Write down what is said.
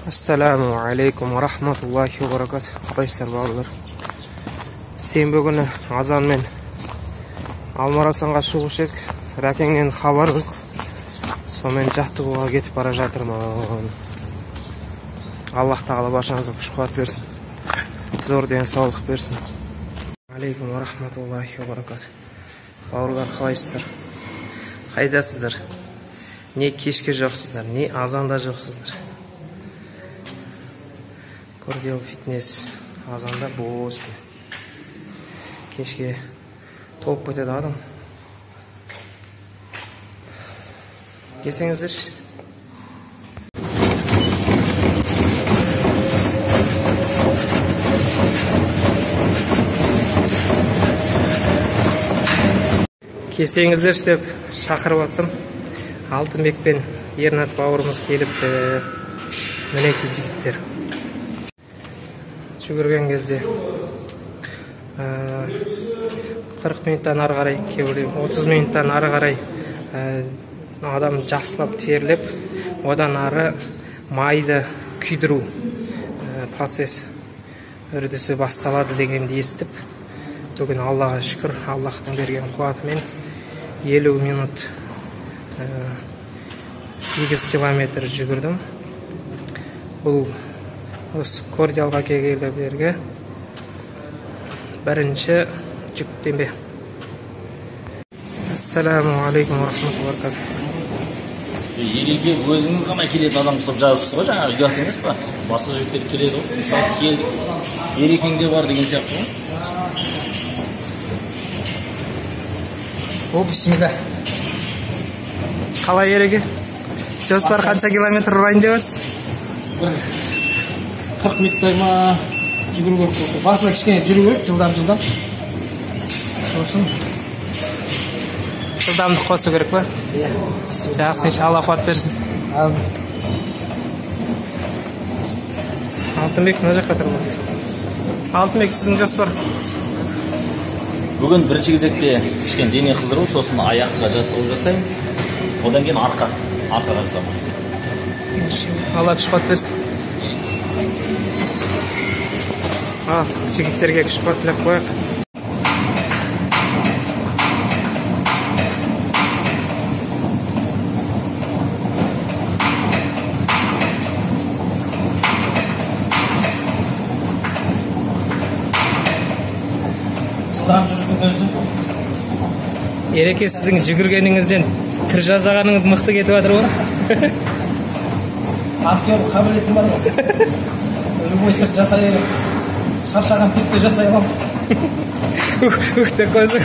Assalamu alaikum wa rahmatullahi wa barakatuh. Қалайсыздар бауырлар? Сенбі күні азанмен Алмарасанға шығушы едік. Рәкеңнен хабар жоқ. Сонымен жаттығуға кетіп бара жатырмын. Аллах тағала баршаңызға күш-қуат берсін. Зор денсаулық берсін. Алейкум ва рахматуллахи ва баракатух. Бауырлар, қалайсыздар? Қайдасыздар? Не кешке жоқсыздар, не азанда жоқсыздар. Кордиал фитнес азанда бос. Кешке толып кетеді адам. Келсеңіздерші. Келсеңіздерші деп шақырып атсам, Алтынбек пен Ернат бауырымыз келіпті. Мінекей жігіттер. Жүгірген кезде 40 минуттан ары қарай, 30 минуттан ары қарай адам жақсылап терлеп, одан ары майды күйдіру процесс үрдісі басталады дегенді естіп, бүгін Аллаға шүкір, Аллахтың берген қуатымен 50 минут 8 километр жүгірдім. Бұл осы Кордиалға келгелі берге бірінші жүктеме. Ассаламу алейкум ва рахматуллахи ва баракатух. Ереке өзіңіз ғана келеді адам қысып жазыпсыз ғой, жаңағы ұят емес па? Басқа жігіттер келеді ғой, мысалы келдік, ерекеңде бар деген сияқты ғой. О, бисмилла. Қалай ереке? Жоспар қанша километр ұрайын деп жатсыз? 40 минуттай ма жүгіру керек болса. Басында кішкене жүру керек, жылдам. Сосын Жылдамдық қосу керек па? Иә. Жақсы, иншалла қуат берсін. Алтынбек мына жаққа тұрмайды. Алтынбек, сіздің жоспар? Бүгін бірінші кезекте кішкене дене қыздыру, сосын аяққа жаттығу жасаймын. Одан кейін арқаға жасамын. Алла күш-қуат берсін. Жігіттерге күш-қуат тілеп қояйық. жылдам жүрген өзі. Ереке, сіздің жүгіргеніңізден түр жасағаныңыз мықты кетіп жатыр ғой. Актер қабілетім бар ғой. Любой сырт жасай аламын. Шаршаған түрде жасай аламын. Ух, деп қойсың.